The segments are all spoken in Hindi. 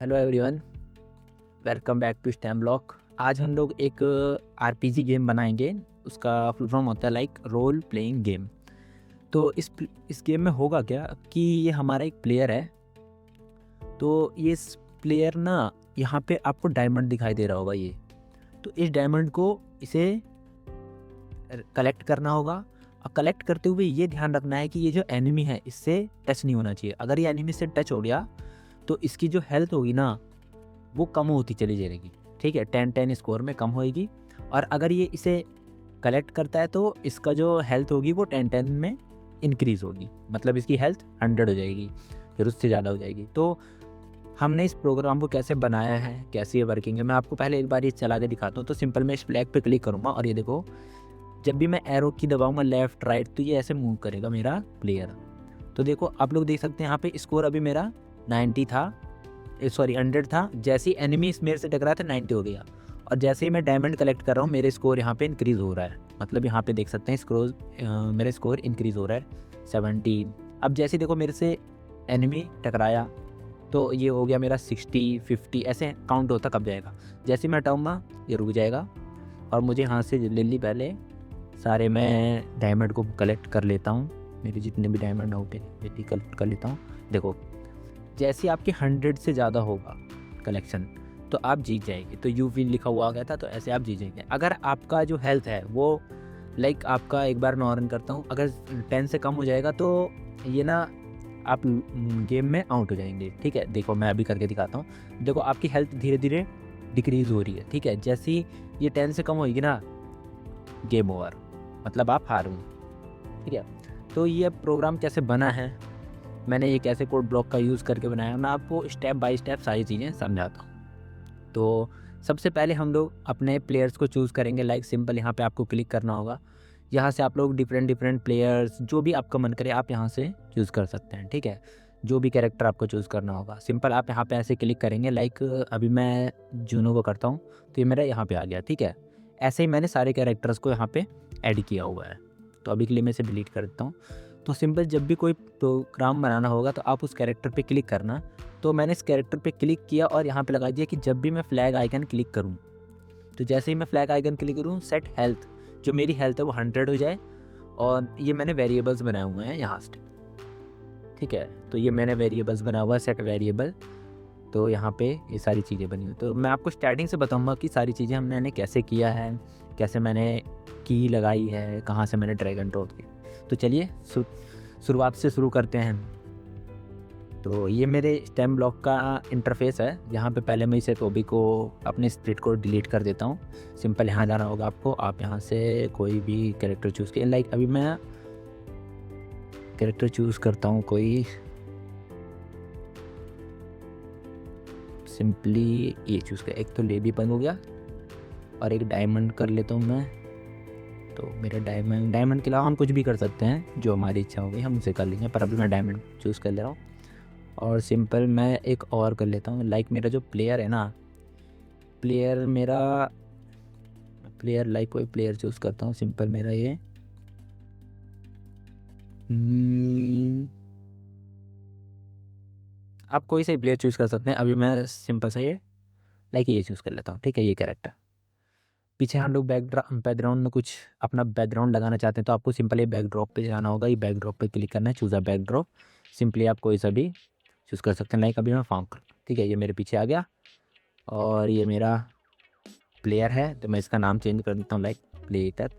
Hello everyone, welcome back to stem block. आज हम लोग एक आरपीजी गेम बनाएंगे। उसका फुल फॉर्म होता है लाइक रोल प्लेइंग गेम। तो इस गेम में होगा क्या कि ये हमारा एक प्लेयर है। तो ये इस प्लेयर ना, यहाँ पे आपको डायमंड दिखाई दे रहा होगा ये। तो इस डायमंड को इसे कलेक्ट करना होगा, और कलेक्ट करते हुए ये ध्यान रखना है कि ये जो एनिमी है इससे टच नहीं होना चाहिए। अगर ये एनिमी से टच हो गया तो इसकी जो हेल्थ होगी ना वो कम होती चली जाएगी। ठीक है, 10-10 स्कोर में कम होएगी। और अगर ये इसे कलेक्ट करता है तो इसका जो हेल्थ होगी वो 10-10 में इंक्रीज़ होगी, मतलब इसकी हेल्थ 100 हो जाएगी, फिर उससे ज़्यादा हो जाएगी। तो हमने इस प्रोग्राम को कैसे बनाया है, कैसे ये वर्किंग है, मैं आपको पहले एक बार ये चला के दिखाता हूँ। तो सिंपल मैं इस फ्लैग पे क्लिक करूँगा और ये देखो, जब भी मैं एरो की दबाऊँगा लेफ़्ट राइट तो ये ऐसे मूव करेगा मेरा प्लेयर। तो देखो आप लोग देख सकते हैं यहाँ पे स्कोर अभी मेरा 90 था, 100 था। जैसे ही एनिमी मेरे से टकरा था 90 हो गया, और जैसे ही मैं डायमंड कलेक्ट कर रहा हूँ मेरे स्कोर यहाँ पे इंक्रीज़ हो रहा है। मतलब यहाँ पे देख सकते हैं स्कोर, मेरा स्कोर इंक्रीज़ हो रहा है 17। अब जैसे देखो मेरे से एनिमी टकराया तो ये हो गया मेरा 60, 50 ऐसे काउंट होता कब जाएगा। जैसे मैं हटाऊँगा ये रुक जाएगा, और मुझे यहाँ से जल्दी पहले सारे मैं डायमंड को कलेक्ट कर लेता हूँ। मेरे जितने भी डायमंड हो पे कलेक्ट कर लेता हूँ। देखो जैसे आपके 100 से ज़्यादा होगा कलेक्शन तो आप जीत जाएंगे। तो यू विन लिखा हुआ आ गया था, तो ऐसे आप जीत जाएंगे। अगर आपका जो हेल्थ है वो लाइक आपका, एक बार मैं रन करता हूँ, अगर 10 से कम हो जाएगा तो ये ना आप गेम में आउट हो जाएंगे। ठीक है, देखो मैं अभी करके दिखाता हूँ। देखो आपकी हेल्थ धीरे धीरे डिक्रीज़ हो रही है। ठीक है, जैसे ही ये 10 से कम होगी ना, गेम ओवर, मतलब आप हारोगे। ठीक है, तो ये प्रोग्राम कैसे बना है, मैंने एक ऐसे कोड ब्लॉक का यूज़ करके बनाया। मैं आपको स्टेप बाय स्टेप सारी चीज़ें समझाता हूँ। तो सबसे पहले हम लोग अपने प्लेयर्स को चूज़ करेंगे। लाइक सिंपल यहाँ पे आपको क्लिक करना होगा। यहाँ से आप लोग डिफरेंट प्लेयर्स जो भी आपका मन करे आप यहाँ से चूज़ कर सकते हैं। ठीक है, जो भी कैरेक्टर आपको चूज़ करना होगा, सिंपल आप यहाँ पे ऐसे क्लिक करेंगे। लाइक अभी मैं जूनो को करता हूँ तो ये मेरा यहाँ पे आ गया। ठीक है, ऐसे ही मैंने सारे कैरेक्टर्स को यहाँ पे ऐड किया हुआ है। तो अभी के लिए मैं इसे डिलीट कर देता हूँ। तो सिंपल जब भी कोई प्रोग्राम बनाना होगा तो आप उस कैरेक्टर पे क्लिक करना। तो मैंने इस कैरेक्टर पे क्लिक किया और यहाँ पे लगा दिया कि जब भी मैं फ्लैग आइकन क्लिक करूँ, तो जैसे ही मैं फ्लैग आइकन क्लिक करूँ सेट हेल्थ, जो मेरी हेल्थ है वो 100 हो जाए। और ये मैंने वेरिएबल्स बनाए हुए हैं यहाँ से। ठीक है, तो ये मैंने वेरिएबल्स बना हुआ है, सेट वेरिएबल। तो यहाँ पे ये सारी चीज़ें बनी हुई। तो मैं आपको स्टार्टिंग से बताऊँगा कि सारी चीज़ें हमने कैसे किया है, कैसे मैंने की लगाई है, कहाँ से मैंने ड्रैग एंड ड्रॉप की। तो चलिए शुरुआत से शुरू करते हैं। तो ये मेरे स्टेम ब्लॉक का इंटरफेस है। यहाँ पे पहले मैं इसे टॉपिक को, अपने स्प्लिट को डिलीट कर देता हूँ। सिंपल यहाँ जाना होगा आपको। आप यहाँ से कोई भी कैरेक्टर चूज़ किए। लाइक अभी मैं कैरेक्टर चूज़ करता हूँ कोई, सिंपली ये चूज़ कर। एक तो लेबी पन हो गया और एक डायमंड कर लेता हूँ मैं। तो मेरा डायमंड के अलावा हम कुछ भी कर सकते हैं, जो हमारी इच्छा होगी हम उसे कर लेंगे, पर अभी मैं डायमंड चूज़ कर ले रहा हूँ। और सिंपल मैं एक और कर लेता हूँ। लाइक मेरा जो प्लेयर है ना, प्लेयर लाइक कोई प्लेयर चूज़ करता हूँ। सिंपल मेरा ये आप कोई से प्लेयर चूज़ कर सकते हैं। अभी मैं सिंपल सा ये लाइक ये चूज़ कर लेता हूँ। ठीक है, ये कैरेक्टर। पीछे हम लोग बैकग्राउंड में कुछ अपना बैकग्राउंड लगाना चाहते हैं तो आपको सिंपल ये बैकड्रॉप पे जाना होगा। ये बैकड्रॉप पे क्लिक करना है, चूज़ अ बैकड्रॉप। सिंपली आप कोई सा भी चूज़ कर सकते हैं। लाइक अभी मैं फार्म कर, ठीक है, ये मेरे पीछे आ गया। और ये मेरा प्लेयर है तो मैं इसका नाम चेंज कर देता हूँ, लाइक प्लेटर।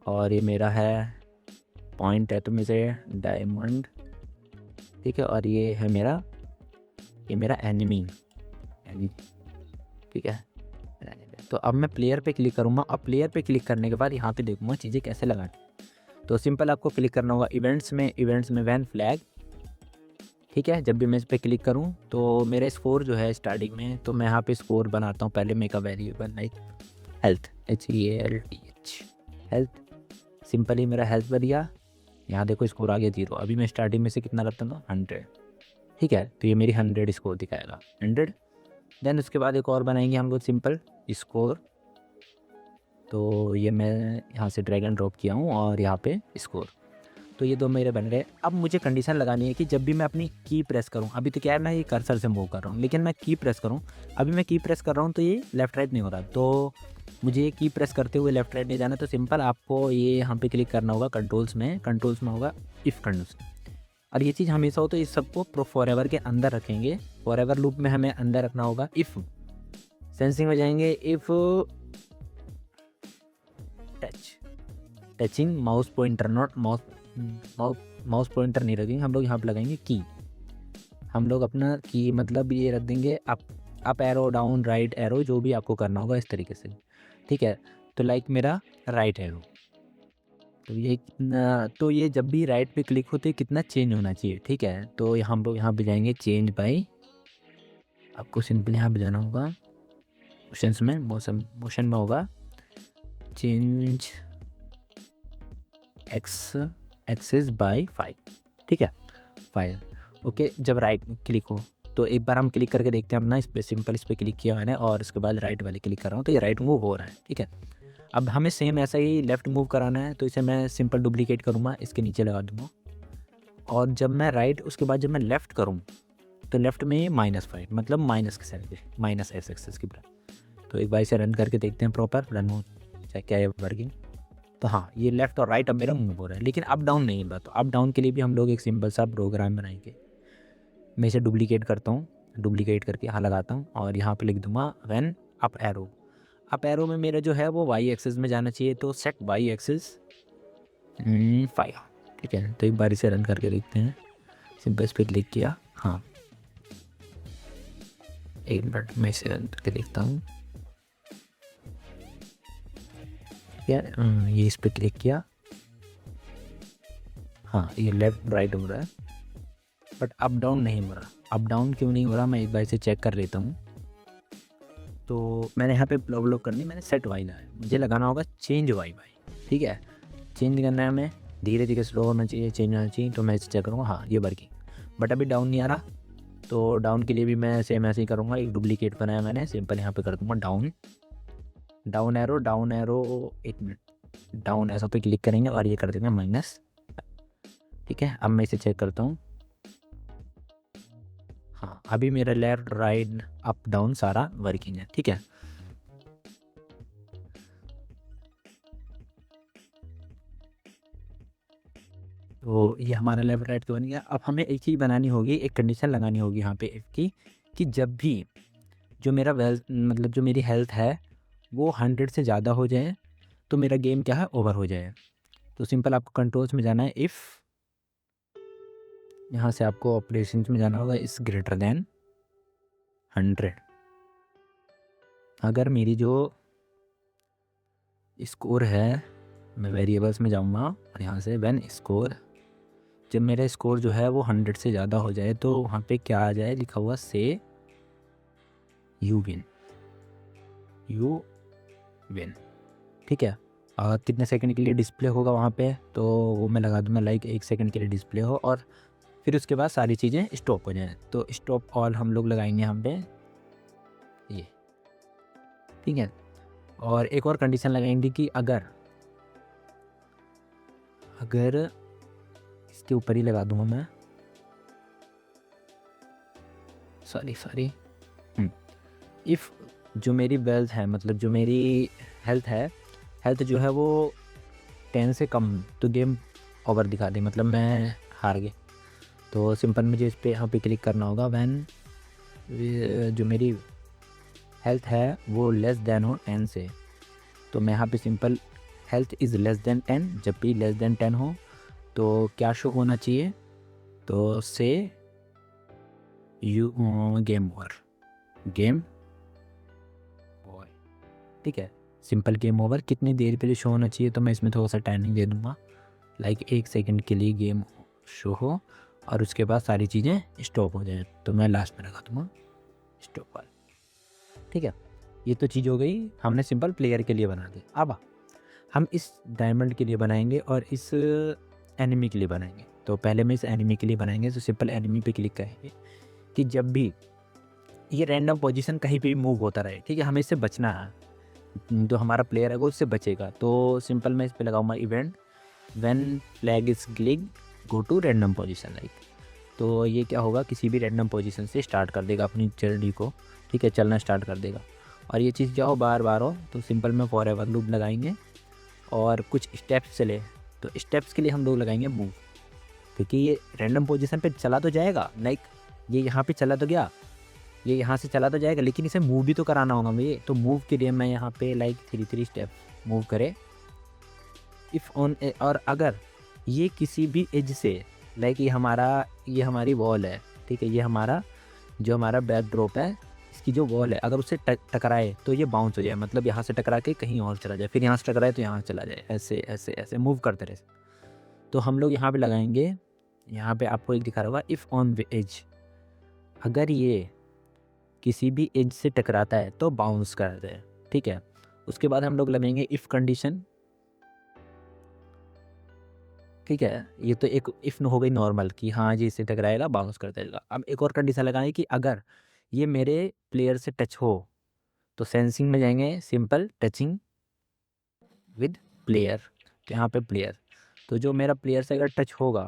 और ये मेरा है पॉइंट है तो मैं इसे डायमंड। ठीक है, और ये है मेरा एनिमी। ठीक है, तो अब मैं प्लेयर पे क्लिक करूँगा। अब प्लेयर पे क्लिक करने के बाद यहाँ पे देखूँगा चीज़ें कैसे लगानी। तो सिंपल आपको क्लिक करना होगा इवेंट्स में वैन फ्लैग। ठीक है, जब भी मैं इस पर क्लिक करूँ तो मेरा स्कोर जो है स्टार्टिंग में, तो मैं यहाँ पे स्कोर बनाता हूँ। पहले make a variable like health, HEALTH health. Simply मेरा हेल्थ बढ़ गया। यहाँ देखो स्कोर आ गया 0। अभी मैं स्टार्टिंग में से कितना रखता हूँ, 100। ठीक है, तो ये मेरी 100 स्कोर दिखाएगा, 100। देन उसके बाद एक और बनाएंगे हम लोग सिंपल स्कोर। तो ये मैं यहाँ से ड्रैग एंड ड्रॉप किया हूँ और यहाँ पे स्कोर। तो ये 2 मेरे बन गए। अब मुझे कंडीशन लगानी है कि जब भी मैं अपनी की प्रेस करूँ, अभी तो क्या है मैं ये कर्सर से मूव कर रहा हूँ, लेकिन मैं की प्रेस करूँ, अभी मैं की प्रेस कर रहा हूँ तो ये लेफ़्ट राइट नहीं हो रहा। तो मुझे ये की प्रेस करते हुए लेफ़्ट राइट नहीं जाना, तो सिंपल आपको ये यहाँ पे क्लिक करना होगा कंट्रोल्स में होगा इफ़ कंडीशन। और ये चीज़ हमेशा हो तो इस सबको फॉरएवर के अंदर रखेंगे, फॉरएवर लूप में हमें अंदर रखना होगा। इफ़ सेंसिंग में जाएंगे, if touching mouse pointer, not mouse pointer नहीं रखेंगे हम लोग, यहाँ पे लगाएंगे की। हम लोग अपना की मतलब ये रख देंगे up arrow, down, right arrow, जो भी आपको करना होगा इस तरीके से, ठीक है। तो लाइक मेरा राइट एरो, तो ये जब भी राइट पे क्लिक होते कितना चेंज होना चाहिए, ठीक है। तो हम लोग यहाँ पे जाएंगे चेंज बाई, आपको सिंपल यहाँ पे जाना होगा मोशंस में, मोशन में होगा चेंज एक्सेस बाई 5, ठीक है 5। ओके, जब राइट क्लिक हो तो एक बार हम क्लिक करके देखते हैं अपना, इस पर सिंपल इस पर क्लिक किया मैंने और उसके बाद राइट वाले क्लिक कर रहा हूँ तो ये राइट मूव हो रहा है, ठीक है। अब हमें सेम ऐसा ही लेफ़्ट मूव कराना है, तो इसे मैं सिंपल डुप्लीकेट करूँगा, इसके नीचे लगा दूँगा। और जब मैं राइट, उसके बाद जब मैं लेफ़्ट करूँ तो लेफ़्ट में -5 मतलब माइनस के साइड, माइनस एस एक्सेस की तरह। तो एक बार इसे रन करके देखते हैं, प्रॉपर रन हो चाहे क्या है वर्किंग। तो हाँ, ये लेफ़्ट और राइट अब मेरा मूव हो रहा है, लेकिन अप डाउन नहीं हो रहा। तो अप डाउन के लिए भी हम लोग एक सिंपल सा प्रोग्राम बनाएंगे। मैं इसे डुप्लीकेट करता हूँ, डुप्लीकेट करके यहाँ लगाता हूँ और यहाँ पे लिख दूँगा when up arrow. Up arrow में मेरा जो है वो वाई एक्सिस में जाना चाहिए, तो सेट वाई एक्सिस 5, ठीक है। तो एक बार इसे रन करके देखते हैं, सिंपल इस पर क्लिक किया, हाँ एक मिनट मैं इसे रन करके देखता हूँ, ये इस पर क्लिक किया, हाँ ये लेफ़्ट राइट हो रहा है बट अप डाउन नहीं हो रहा। अप डाउन क्यों नहीं हो रहा, मैं एक बार इसे चेक कर लेता हूँ। तो मैंने यहाँ पे ब्लॉक करनी, मैंने सेट वाई लगाया, मुझे लगाना होगा चेंज वाई बाई, ठीक है। चेंज करना है हमें, धीरे धीरे स्लो होना चाहिए, चेंज होना चाहिए। तो मैं इसे चेक करूँगा, हाँ ये वर्किंग, बट अभी डाउन नहीं आ रहा। तो डाउन के लिए भी मैं सेम ऐसे ही करूँगा, एक डुप्लीकेट बनाया मैंने, सिंपल यहाँ पे कर दूँगा डाउन एरो, एक मिनट, डाउन ऐसा पे क्लिक करेंगे और ये कर देंगे माइनस, ठीक है। अब मैं इसे चेक करता हूँ, हाँ अभी मेरा लेफ्ट राइट अप डाउन सारा वर्किंग है, ठीक है। तो ये हमारा लेफ्ट राइट तो बन गया। अब हमें एक चीज़ बनानी होगी, एक कंडीशन लगानी होगी यहाँ पे इफ की, कि जब भी जो मेरा वेल्थ मतलब जो मेरी हेल्थ है वो 100 से ज़्यादा हो जाए तो मेरा गेम क्या है, ओवर हो जाए। तो सिंपल आपको कंट्रोल्स में जाना है, इफ़, यहाँ से आपको ऑपरेशंस में जाना होगा, इस ग्रेटर देन 100। अगर मेरी जो स्कोर है, मैं वेरिएबल्स में जाऊँगा और यहाँ से व्हेन स्कोर, जब मेरा स्कोर जो है वो 100 से ज़्यादा हो जाए तो वहाँ पे क्या आ जाए, लिखा हुआ से यू विन, ठीक है। और कितने सेकंड के लिए डिस्प्ले होगा वहाँ पे, तो वो मैं लगा दूँगा लाइक 1 सेकंड के लिए डिस्प्ले हो और फिर उसके बाद सारी चीज़ें स्टॉप हो जाएँ। तो स्टॉप ऑल हम लोग लगाएंगे यहाँ पे ये, ठीक है। और एक और कंडीशन लगाएंगे कि अगर इसके ऊपर ही लगा दूँगा मैं, सॉरी इफ़ जो मेरी वेल्थ है, मतलब जो मेरी हेल्थ जो है वो 10 से कम, तो गेम ओवर दिखा दे, मतलब मैं हार गया। तो सिंपल मुझे इस पर यहाँ पे क्लिक करना होगा, व्हेन जो मेरी हेल्थ है वो लेस देन हो 10 से। तो मैं यहाँ पे simple health is less than 10, जब भी लेस देन 10 हो तो क्या शो होना चाहिए, तो से यू गेम ओवर, ठीक है। सिंपल गेम ओवर कितनी देर के लिए शो होना चाहिए, तो मैं इसमें थोड़ा सा टाइमिंग दे दूँगा, लाइक 1 सेकंड के लिए गेम शो हो और उसके बाद सारी चीज़ें स्टॉप हो जाए। तो मैं लास्ट में लगा दूँगा स्टॉप वाला, ठीक है। ये तो चीज़ हो गई, हमने सिंपल प्लेयर के लिए बना दी। अब हम इस डायमंड के लिए बनाएंगे और इस एनिमी के लिए बनाएंगे। तो पहले मैं इस एनिमी के लिए बनाएंगे, तो सिंपल एनिमी पे क्लिक करेंगे कि जब भी ये रैंडम पोजीशन कहीं पे भी मूव होता रहे, ठीक है, हमें इससे बचना है, जो हमारा प्लेयर है वो उससे बचेगा। तो सिंपल मैं इस पर लगाऊंगा event when flag is click go to random position like. तो ये क्या होगा, किसी भी रैंडम पोजीशन से स्टार्ट कर देगा अपनी जर्नी को, ठीक है, चलना स्टार्ट कर देगा। और ये चीज़ क्या हो, बार बार हो, तो सिंपल में फॉरएवर लूप लगाएंगे। और कुछ स्टेप्स चले तो स्टेप्स के लिए हम लोग लगाएंगे मूव, क्योंकि ये रैंडम पोजीशन पे चला तो जाएगा, लाइक ये यहाँ पे चला तो गया, ये यहाँ से चला तो जाएगा, लेकिन इसे मूव भी तो कराना होगा मुझे। तो मूव के लिए मैं यहाँ पे लाइक 3 स्टेप मूव करे इफ़ ऑन। और अगर ये किसी भी एज से, लाइक ये हमारी वॉल है, ठीक है, ये जो हमारा बैकड्रॉप है, इसकी जो वॉल है, अगर उससे टकराए तो ये बाउंस हो जाए, मतलब यहाँ से टकरा के कहीं और चला जाए, फिर यहाँ से टकराए तो यहाँ चला जाए, ऐसे ऐसे ऐसे मूव करते रहे। तो हम लोग यहाँ पे लगाएंगे, यहाँ पे आपको एक दिखा रहा होगा इफ़ ऑन एज, अगर ये किसी भी एज से टकराता है तो बाउंस करते हैं, ठीक है। उसके बाद हम लोग लगाएंगे इफ़ कंडीशन, ठीक है। ये तो एक इफ़ हो गई नॉर्मल कि हाँ जी इससे टकराएगा बाउंस करता जाएगा। अब एक और कंडीशन लगाएं कि अगर ये मेरे प्लेयर से टच हो तो सेंसिंग में जाएंगे, सिंपल टचिंग विद प्लेयर, तो यहाँ पे प्लेयर, तो जो मेरा प्लेयर से अगर टच होगा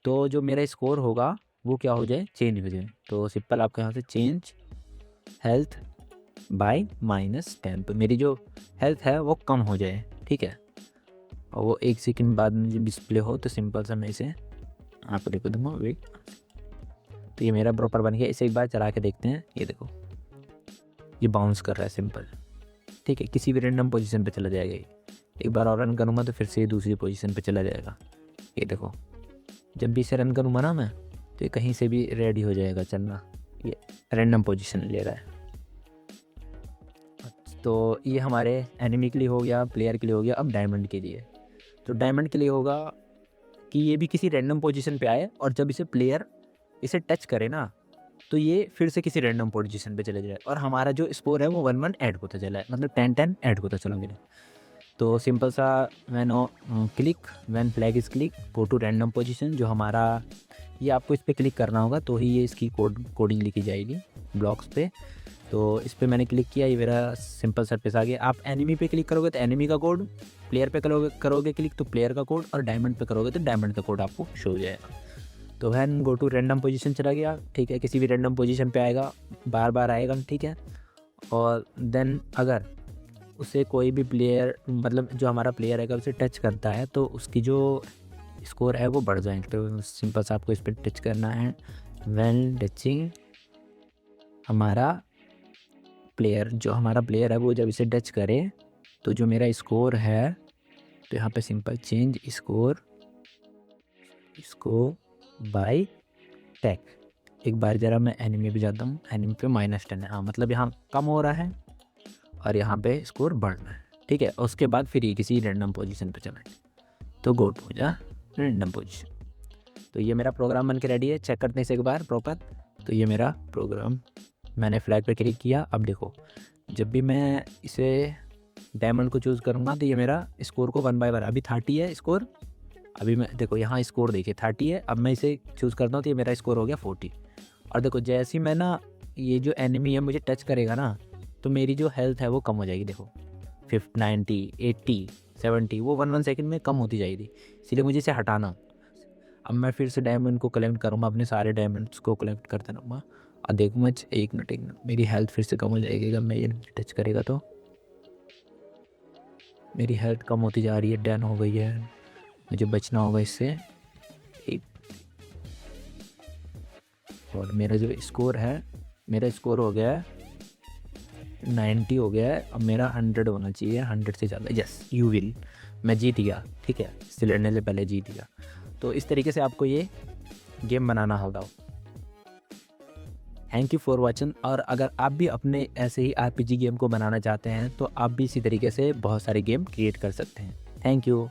तो जो मेरा स्कोर होगा वो क्या हो जाए, चेंज हो जाए। तो सिंपल आपके यहाँ से चेंज हेल्थ बाय -10, तो मेरी जो हेल्थ है वो कम हो जाए, ठीक है। और वो 1 सेकंड बाद में जब डिस्प्ले हो तो सिंपल सा मैं इसे आपको देखो दूँगा, वेट। तो ये मेरा प्रॉपर बन गया। इसे एक बार चला के देखते हैं, ये देखो ये बाउंस कर रहा है सिंपल, ठीक है, किसी भी रैंडम पोजीशन पे चला जाएगा ये। एक बार और रन करूँगा तो फिर से दूसरी पोजीशन पे चला जाएगा। ये देखो जब भी इसे रन करूँगा ना मैं, तो ये कहीं से भी रेडी हो जाएगा चलना, ये रैंडम पोजीशन ले रहा है। तो ये हमारे एनिमी के लिए हो गया, प्लेयर के लिए हो गया। अब डायमंड के लिए, तो डायमंड के लिए होगा कि ये भी किसी रैंडम पोजीशन पे आए और जब इसे प्लेयर इसे टच करे ना तो ये फिर से किसी रैंडम पोजीशन पे चले जाए और हमारा जो स्कोर है वो 1-1 ऐड होता चला है, मतलब 10-10 ऐड होता चला मेरे। तो सिंपल सा when flag is click go to random position, जो हमारा ये आपको इस पर क्लिक करना होगा तो ही ये इसकी कोडिंग लिखी जाएगी ब्लॉक्स पे। तो इस पर मैंने क्लिक किया, ये मेरा सिंपल सरफेस आ गया। आप एनिमी पे क्लिक करोगे तो एनिमी का कोड, प्लेयर पे करोगे क्लिक तो प्लेयर का कोड, और डायमंड पे करोगे तो डायमंड का कोड आपको शो हो जाएगा। तो when go to random position चला गया, ठीक है, किसी भी रैंडम पोजीशन पे आएगा, बार बार आएगा, ठीक है। और देन अगर उसे कोई भी प्लेयर, मतलब जो हमारा प्लेयर है अगर उसे टच करता है तो उसकी जो स्कोर है वो बढ़ जाएंगे। तो सिंपल सा आपको इस पर टच करना है। व्हेन टचिंग हमारा प्लेयर, जो हमारा प्लेयर है वो जब इसे टच करे तो जो मेरा स्कोर है, तो यहाँ पे simple change score by take. एक बार ज़रा मैं एनिमी पे जाता हूँ, एनिमी पे -10 है, हाँ मतलब यहाँ कम हो रहा है और यहाँ पे स्कोर बढ़ रहा है, ठीक है। उसके बाद फिर ये किसी रैंडम पोजीशन पे चला, तो गो टू जा रैंडम पोजीशन। तो ये मेरा प्रोग्राम बन के रेडी है, चेक करते हैं इसे एक बार प्रॉपर। तो ये मेरा प्रोग्राम, मैंने फ्लैग पे क्लिक किया। अब देखो जब भी मैं इसे डायमंड को चूज़ करूँगा तो ये मेरा स्कोर को 1/1, अभी 30 है स्कोर, अभी मैं देखो यहाँ स्कोर देखिए 30 है। अब मैं इसे चूज़ करता हूँ तो ये मेरा स्कोर हो गया 40। और देखो जैसे ही मैं ना, ये जो एनिमी है मुझे टच करेगा ना तो मेरी जो हेल्थ है वो कम हो जाएगी, देखो 90, 80, 70, वो 1-1 सेकंड में कम होती जाएगी, इसलिए मुझे इसे हटाना। अब मैं फिर से डायमंड को कलेक्ट करूँगा, अपने सारे डायमंड्स को कलेक्ट करता रहूँगा और देखूँगा एक मिनट मेरी हेल्थ फिर से कम हो जाएगी। जब मैं ये टच करेगा तो मेरी हेल्थ कम होती जा रही है, डन हो गई है, मुझे बचना होगा इससे। और मेरा जो स्कोर है, मेरा स्कोर हो गया है 90 हो गया है। अब मेरा 100 होना चाहिए, 100 से ज़्यादा। यस यू विल, मैं जीत गया, ठीक है, इससे लड़ने से पहले जीत गया। तो इस तरीके से आपको ये गेम बनाना होगा। Thank you for watching. और अगर आप भी अपने ऐसे ही RPG गेम को बनाना चाहते हैं तो आप भी इसी तरीके से बहुत सारे गेम क्रिएट कर सकते हैं। Thank you.